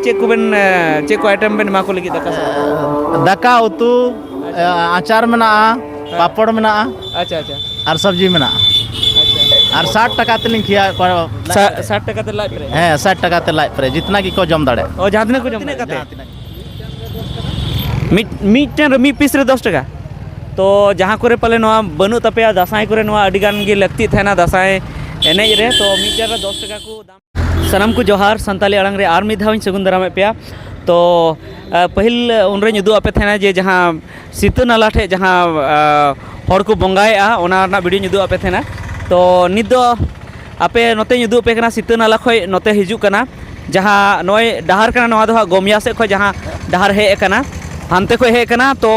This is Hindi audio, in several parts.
चेक को बेन चेक को आइटम बेन मा को लगी दाका उतु आचार में पापड़ में अच्छा अच्छा और सब्जी में और 60 टका तेलिंग खिया 60 टका ते लाइफ रे हाँ 60 टका ते लाइफ रे जितना की को जम दाड़े ओ जहां तने को जम कते मीटन मी पीस रे 10 टका तो जहां करे पले नवा बनु तपेया दसाई करे नवा अडी गान गे लगती थेना दसाई एनेज रे तो मीटर रे 10 टका को दाम सनम को जोहार संताली अड़ंग रे आर मी धाव सगुन दाराम पे तो पहिल उनरे जुदू आपे थेना जे जहां सीता नाला ठे जहां हर को बंगाएआ ओना ना वीडियो जुदू आपे थेना तो नित दो आपे नोते जुदू पे कना सीता नाला खय नोते हिजू कना जहां नय डहार कना नवा दो गोमिया से खय जहां डहार हे कना हानते खय हे कना तो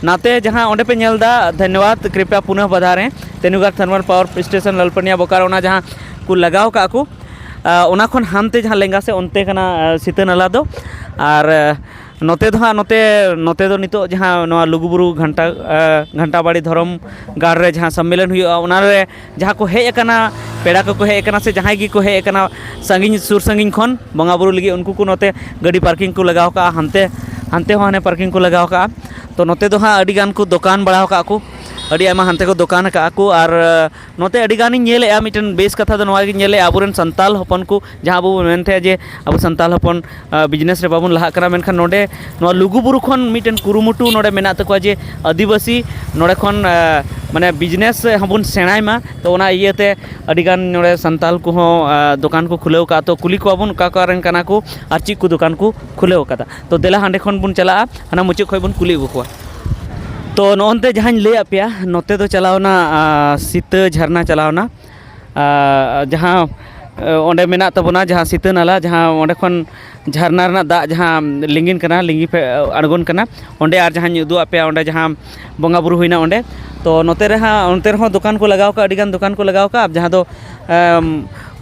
नाते जहां ओंडे पे नेलदा धन्यवाद कृपया पुनः बधारें तेनुगार thermal power station Lalpania Bokaro ओना जहां को लगाव का को ओना खन हानते जहां लेंगा से ओनते कना सीता नाला दो और नोते दो हाँ नोते दो नितो जहां नवा लुगुबुरु घंटा बाड़ी धर्म गाड़ रे जहां सम्मेलन हुआ ओना रे जहां को हे कना पेड़ा को हे कना से जहां की को हे कना संगिन सुर संगिन खन बंगा बुरु लगी उनको को नोते गाड़ी पार्किंग को लगाव का हानते हानते हाने पार्किंग को लगाव का तो नोते दो हाँ अड़ी गान को दुकान बढ़ाव का को अड़ी आमा हानते को दुकान का को और नोते अड़ी गानी नेले आ मिटन बेस कथा दो नवा नेले आबुरन संताल हपन को जहां बो मेनथे जे अब संताल हपन बिजनेस रे बाबुन लहा करा मेनखान नोडे नवा लुगुबुरु खन मिटन कुरुमुटु नोडे मेना तको जे आदिवासी नोडे खन माने बिजनेस हबुन सेणाय मा तो ओना इयते अड़ी गान नोडे संताल को हो दुकान को खुलेव का तो कुली को बाबुन का कारण कना को आर ची को दुकान को खुलेव का तो देला हांडे खन बुन चला हना मुचे खय बुन कुली को तो नोनते जहां ले आपया नोते तो चलावना सीता झरना चलावना जहां ओंडे मेना तबना जहां सीता नाला जहां ओंडे खन झरना रना दा जहां लिंगिन कना लिंगी पे अड़गोन कना ओंडे आर जहां उदू आपया ओंडे जहां बंगा बुरु हुइना ओंडे तो नोते रे हां ओंते रे दुकान को लगाव का अडिगान दुकान को लगाव का जहां दो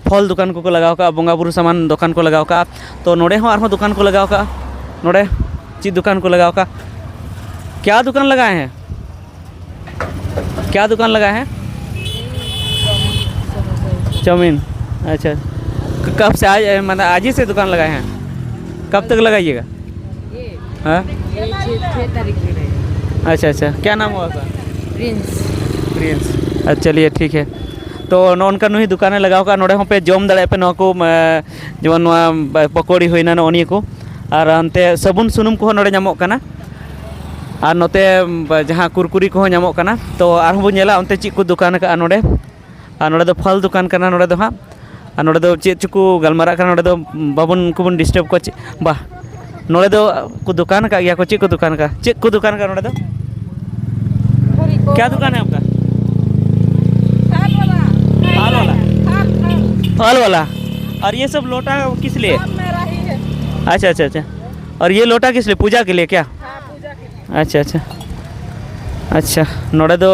फल दुकान को लगाव का बंगा बुरु सामान दुकान को लगाव का तो नोडे हो आर दुकान को लगाव का नोडे ची दुकान को लगाव का क्या दुकान लगाए हैं क्या दुकान लगाए हैं चाउमीन अच्छा कब से आज मतलब आज ही से दुकान लगाए हैं कब तक लगाइएगा हाँ 6 तारीख में रहेगा। अच्छा अच्छा क्या नाम हुआ आपका प्रिंस अच्छा चलिए ठीक है तो नौका नुही दुकान लगाव का नोड़े पे जम दाड़े पे नौ को जेमन पकौड़ी होना नौनी को और अंते साबुन सुनुम को नोड़े नामो कना और नोते जहाँ कुरकुरी को नामो कना तो आरहबो नेला अंते ची को दुकान का नोड़े और नोड़े दो फल दुकान कना नोड़े दो हाँ और नोड़े दो चे चुकू गलमारा कना नोड़े दो बाबुन को बन डिस्टर्ब को बा नोड़े दो को दुकान का गया को ची को दुकान का नोड़े दो क्या दुकान है आपका फल वाला और ये सब लोटा किस लिए अच्छा अच्छा अच्छा और ये लोटा किस लिए पूजा के लिए क्या अच्छा अच्छा अच्छा नोड़े दो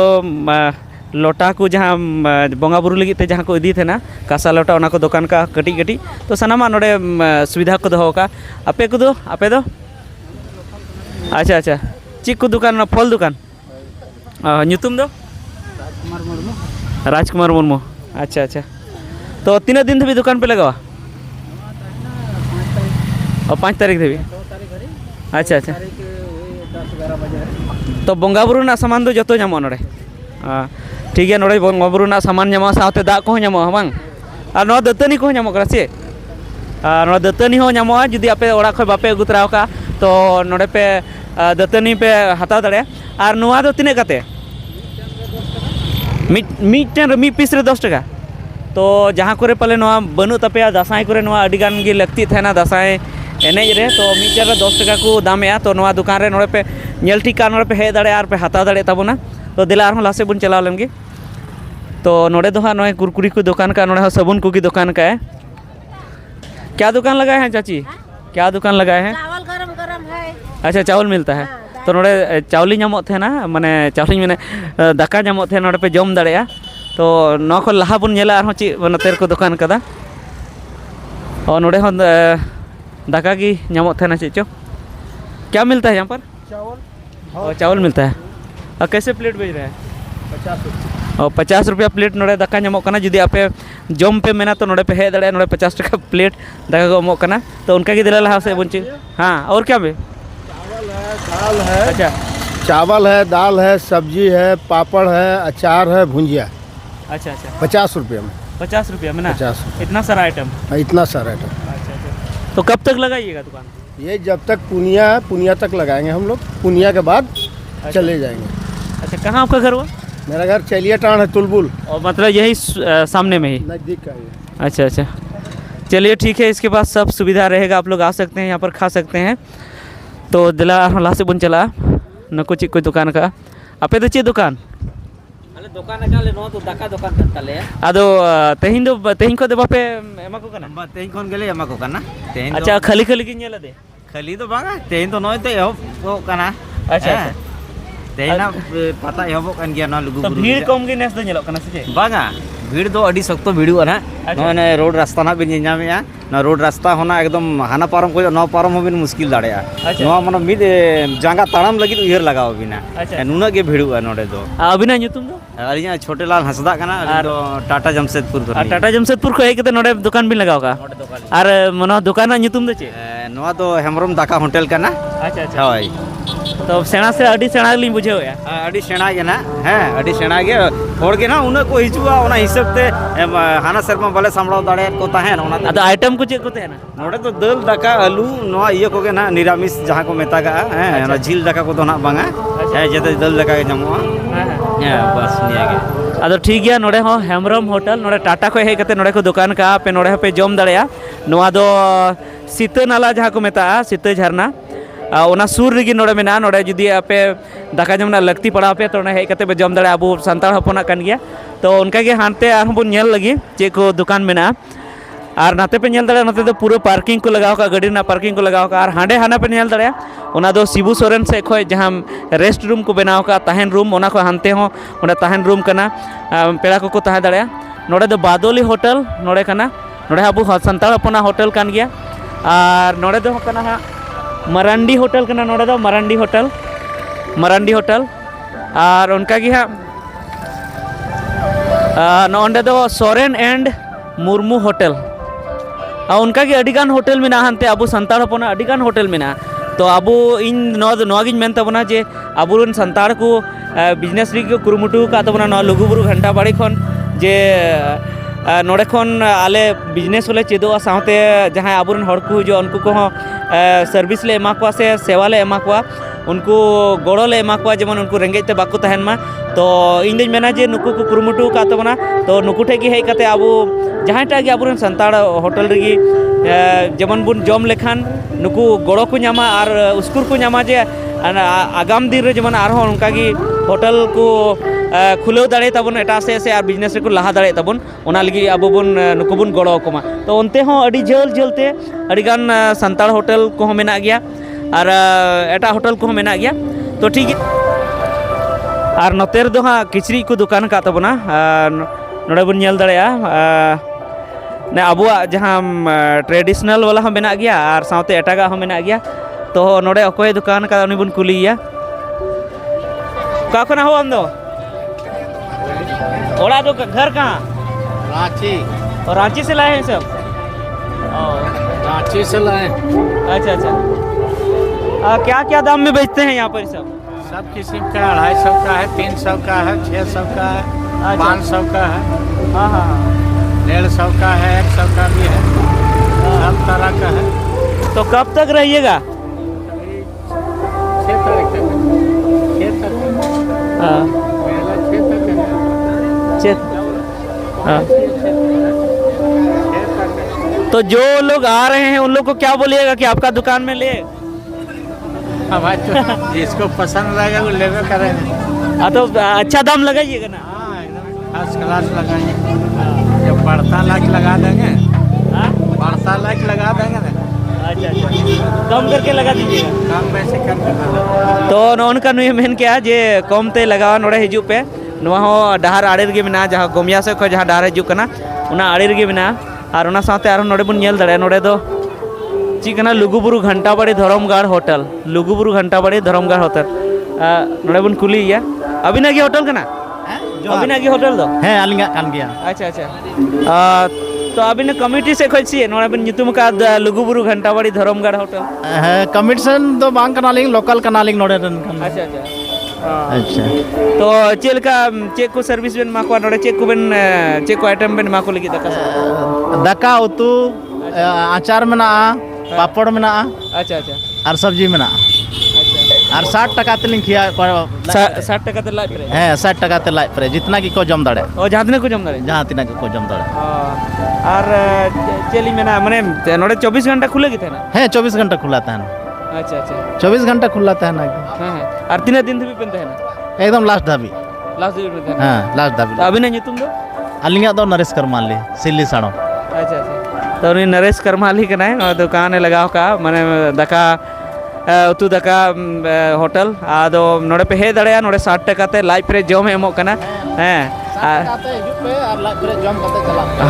लोटा को जहाँ बंगा बुरु लगी जहाँ को इदी थे ना कासा लोटा उना को दुकान का कटी कटी तो सनामा नोड़े सुविधा को दो का आपे को दो आपे दो अच्छा अच्छा चिक को दुकान फल दुकान ᱧᱩᱛᱩᱢ दो राजकुमार मुर्मू अच्छा अच्छा तो तीन दिन धबी दुकान पे लगावा और 5 तारीख धबी अच्छा अच्छा तो बंगा बुरु ना सामान दो जतो नामो नोड़े ठीक है नोड़े बंगा बुरु ना सामान नामो साथे दा को नामो बांग और नो दतनी को नामो करा से नो दतनी हो नामो जुदी आपे ओड़ा खय बापे अगु तराव का तो नोड़े पे दतनी पे हताव दाड़े और नोआ दो तिने कते मीटन मी पीस रे 10 टका तो जहां करे पले नोआ बनु तपेया दसाई करे नोआ अडी गान गे लगती थेना दसाई एनेज रे तो मीटर रे 10 टका को दामेया तो नोआ दुकान रे नोड़े पे नेल टिका नोड़े पे हे दाड़े आर पे हताव दाड़े ताबोना तो दिला आर लासे बुन चलाव लेंगे तो नोड़े दो नोए कुरकुरी को दुकान का नोड़े साबुन को की दुकान का है क्या दुकान लगाए हैं चाची क्या दुकान लगाए हैं चावल गरम है अच्छा चावल मिलता है तो नोड़े चावली नामो थे ना माने चावली मैंने दाका नामो थे नोड़े पे जम दाड़ेया तो नौ को लहा बुन नेला आर ची नोतेर को दुकान कदा और नोड़े हो दाका की नामो थे ना चीचो क्या मिलता है यहाँ पर चावल चावल मिलता है और कैसे प्लेट बेच रहे हैं 50 रुपया और 50 रुपया प्लेट नोड़े दाका नामो कना जुदी आपे जम पे मेना तो नोड़े पे हेज दाड़े नोड़े 50 टका प्लेट दाका को एमोग कना तो उनका की दिला लहा से बंची हाँ और क्या बे दाल है, अच्छा चावल है, दाल है, सब्जी है, पापड़ है, अचार है, भुंजिया। अच्छा अच्छा 50 रुपये में। 50 रुपया में ना 50 इतना सारा आइटम इतना सारा आइटम। अच्छा अच्छा तो कब तक लगाइएगा दुकान ये जब तक पुनिया तक लगाएंगे हम लोग, पुनिया के बाद चले जाएंगे। अच्छा कहाँ आपका घर हुआ मेरा घर चलिए टाण है, तुलबुल और मतलब यही सामने में ही नज़दीक का ही है। अच्छा अच्छा चलिए ठीक है इसके पास सब सुविधा रहेगा आप लोग आ सकते हैं यहाँ पर खा सकते हैं तो दिला हला से बन चला न कुछ कोई दुकान का आपे तो चे दुकान अले दुकान काले नो तो दाका दुकान kan tale आदो तेहिं को दे बापे एमा को कना तेहिं खन गेले एमा को काना तेहिं अच्छा खाली खाली की नेला दे खाली तो बांगा तेहिं तो नय तो एहो को काना अच्छा अच्छा तेहिं ना पता एहो kan gya ना लुगु तो भीड़ कम गे नेस दो नेलो कना से बांगा भीड़ दो अडी सख्तो भीड़ ना नय रोड रास्ता ना बिन ᱧᱟᱢᱮᱟ ना रोड रास्ता होना एकदम हाना पारम को नो पारम होबिन मुश्किल दाड़ेया नो माने मिद जांगा ताड़ाम लगिद उयहर लगाव बिना नुना गे भीड़ुआ नोडे दो अबिना nyutum दो अलिया छोटे लाल हंसदा काना अली दो टाटा जमशेदपुर को टाटा जमशेदपुर को एक नोडे दुकान बिन लगाव का और मनो दुकान nyutum दो चे नोआ तो हेमरम दाका होटल काना अच्छा अच्छा होय तो सेना से अडी सेना लिंग बुझेव या अडी सेना गे ना हैं अडी सेना गे होड़ गे ना उना को हिजुआ उना हिसाब ते हाना सेरमा बाले सामड़ाव दाड़े को ताहेन उना अदो आइटम को चे को तेना नोडे तो दाल दाका आलू नोआ इयो को गे ना निरामिष जहां को मेतागा हैं ना झील दाका को तो ना बांगा है जेते दाल दाका गे जामोआ हैं बस निया गे अदो ठीक गया नोडे हो हेमरम होटल नोडे टाटा को हे कते नोडे को दुकान का पे नोडे पे जम दाड़ेया नोआ दो सीते नाला जहां को मेता सीते झरना ओना सुर रेगी नोडे मेना नोडे जुदी आपे दाका जमना लगती पड़ा पे तो हे कते पे जम दाड़े अबो संताल हपना कान गया तो उनका के हानते आर बन नेल लगी चे को दुकान मेना और नाते पे नेल दाड़े नते दो पूरा पार्किंग को लगाव का गाड़ी ना पार्किंग को लगाव का और हांडे हाना पे नेल दाड़े ओना दो शिबू सोरेन से खो जहां रेस्ट रूम को बनाव का ताहन रूम ओना को हानते हो ओना ताहन रूम कना पेड़ा को ताहे दाड़े नोडे दो बादोली होटल नोडे कना नोडे अबो संताल हपना होटल कान गया और नोडे दो कना हा मरांडी होटल कना नोडे दो मरांडी होटल और उनका की नोडे दो सोरेन एंड मुर्मू होटल और उनका की अडिगान होटल में हानते अबो संताल हपना अडिगान होटल में तो अबो इन नोगिन मेन तबना जे अबुरन संताल को बिजनेस री को कुरुमुटु का तबना नो लुगुबुरु घंटा बाड़ी खन जे नोडे खन आले बिजनेस होले चेदोआ साथे जहां अबुरन हड़ को जो उनको को सर्विस ले एमा को से सेवा ले एमा को उनको गड़ो ले एमा को जेमन उनको रेंगेते बाको तहन मा तो इन दिन मेना जे नुकु को कुरुमुटु का तबना तो नुकु ठे की हे कते अबो जहां टा गे अबुरन संताड़ होटल री जेमन बुन जम लेखान नुकु गड़ो को नामा और उस्कुर को नामा जे आगाम दिन रे जेमन आरो उनका की होटल को खुलेव दाड़े तबन एटा से और बिजनेस रे को लहा दाड़े तबन ओना लगी अबो बुन नुकु बुन गड़ो कोमा तो उनते हो अडी झेल झेलते अडी गान संताड़ होटल को मेना गया और एटा होटल को मेना गया तो ठीक है और नोतेर दो हाँ किचरी को दुकान का तबना नोडे बुन नेल दाड़ेया ने अबुआ जहां ट्रेडिशनल वाला हम मेना गया और साथे एटागा हम मेना गया तो नोडे अकोय दुकान का उनी बुन कुलिया का खना हो हम दो ओड़ा तो घर कहाँ रांची। और रांची से लाए हैं सब रांची से लाए। अच्छा अच्छा क्या क्या दाम में बेचते हैं यहाँ पर सब किस्म का 250 का है, 300 का है, 600 का है, 500 का है, हाँ हाँ 150 का है, 100 का भी है, सब तरह का है। तो कब तक रहिएगा 6 तारीख तक 6 तक हाँ पहला 6 तक है। हाँ तो जो लोग आ रहे हैं उन लोग को क्या बोलिएगा कि आपका दुकान में ले अब तो जिसको पसंद लगेगा वो लेवे करेंगे। हाँ तो अच्छा दाम लगाइएगा ना हाँ एकदम फर्स्ट क्लास लगाएंगे। जब बढ़ता लाख लगा देंगे, हाँ बढ़ता लाख लगा देंगे ना। अच्छा अच्छा कम करके लगा दीजिएगा कम वैसे कर देना। तो नौन का नुई मेन क्या जे कम ते लगावा नोड़े हिजू पे नोआ हो डहार आड़े गे मेना जहां गोमिया से को जहां डहार हिजू कना उना आड़े गे मेना और उना साथे आरो नोड़े बुन नेल दाड़े नोड़े दो चिकना लुगुबुरु घंटाबाड़ी धरमगाड़ होटल लुगुबुरु घंटाबाड़ी धरमगाड़ होटल नोड़े बुन कुली या अभी ना होटल कना अबिना की होटल दो ᱦᱮᱸ ᱟᱹᱞᱤᱧᱟᱜ ᱠᱟᱱ ᱜᱮᱭᱟ अच्छा अच्छा तो अबिन कमिटी से खोज सी नोड़ा बिन nyutum का लुगुबुरु घंटाबाड़ी धर्मगढ़ होटल ᱦᱮᱸ ᱠᱚᱢᱤᱴᱥᱮᱱ ᱫᱚ ᱵᱟᱝ ᱠᱟᱱᱟᱞᱤᱧ ᱞᱳᱠᱟᱞ ᱠᱟᱱᱟᱞᱤᱧ ᱱᱚᱰᱮ ᱨᱮᱱ ᱠᱟᱱᱟ अच्छा अच्छा ᱟᱪᱪᱷᱟ तो चेल का चेक को सर्विस बिन मा को नोड़े चेक को बिन चेक को आइटम बिन मा को लगी दका ᱫᱟᱠᱟ ᱩᱛᱩ ᱟᱪᱟᱨ ᱢᱮᱱᱟᱜᱼᱟ ᱯᱟᱯᱚᱲ ᱢᱮᱱᱟᱜᱼᱟ अच्छा अच्छा ᱟᱨ ᱥᱚᱵᱽᱡᱤ ᱢᱮᱱᱟᱜᱼᱟ ᱟᱨ 60 टाका तेलिंग खिया 60 टका ते लाइफ रे ᱦᱮᱸ 60 टाका ते लाइफ रे जितना की को जम दाड़े ओ जहां तने को जम दाड़े जहाँ तिना को जम दाड़े और चेली मेना माने नोड़े 24 घंटा खुले की थे ना हाँ 24 घंटा खुला था अच्छा अच्छा 24 घंटा खुला था ना एकदम हां और 3 दिन भी पेन थे ना एकदम लास्ट धाबी लास्ट दिन में थे हाँ लास्ट धाबी तो अभी नहीं तुम दो अलिंगा दो नरेश करमाली सिल्ली साड़ो अच्छा अच्छा तो उन्हें नरेश करमाली का ना दुकान है लगाओ का माने दका उतु दका होटल आदो नोड़े पे हे दड़या नोड़े 60 टका ते लाइफ रे जम एमो कना हैं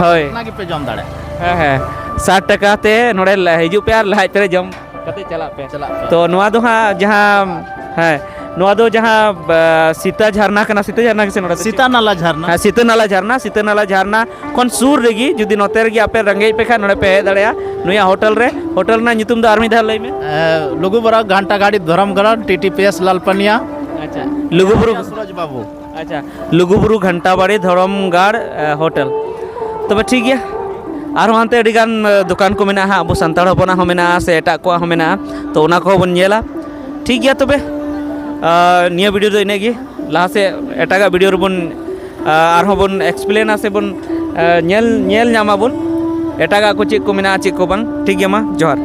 होय ना की पे जम दाड़े हैं 60 टका ते नोड़े हिजु पे लाइफ रे जम कते चला पे तो नोआ दो हां जहां है नोआ दो जहां सीता झरना कना सीता झरना के से नोड़े सीता नाला झरना हाँ सीता नाला झरना कौन सूर रेगी जुदी नोते रेगी आपे रंगई पे खा नोड़े पे हे दड़या नुया होटल ना nyutum दा आर्मी धा लई में लुगु बरा घंटा गाड़ी धरमगढ़ टीटीपीएस लालपनिया अच्छा लुगुबुरु सूरज बाबू अच्छा लुगुबुरु घंटाबाड़ी धरमगढ़ होटल तबे ठीक गया और वहां ते अडिगान दुकान को मेना हा अबो संताड़ होपना हो मेना से एटा को हो मेना तो उना को बन नेला ठीक गया तबे निया वीडियो दो इनेगी लाहा से एटागा वीडियो रबन आर होबन एक्सप्लेन आसे बन नेल नेल नामा बन एटागा को चेक को मेना चेक को बन ठीक गया मा जोहार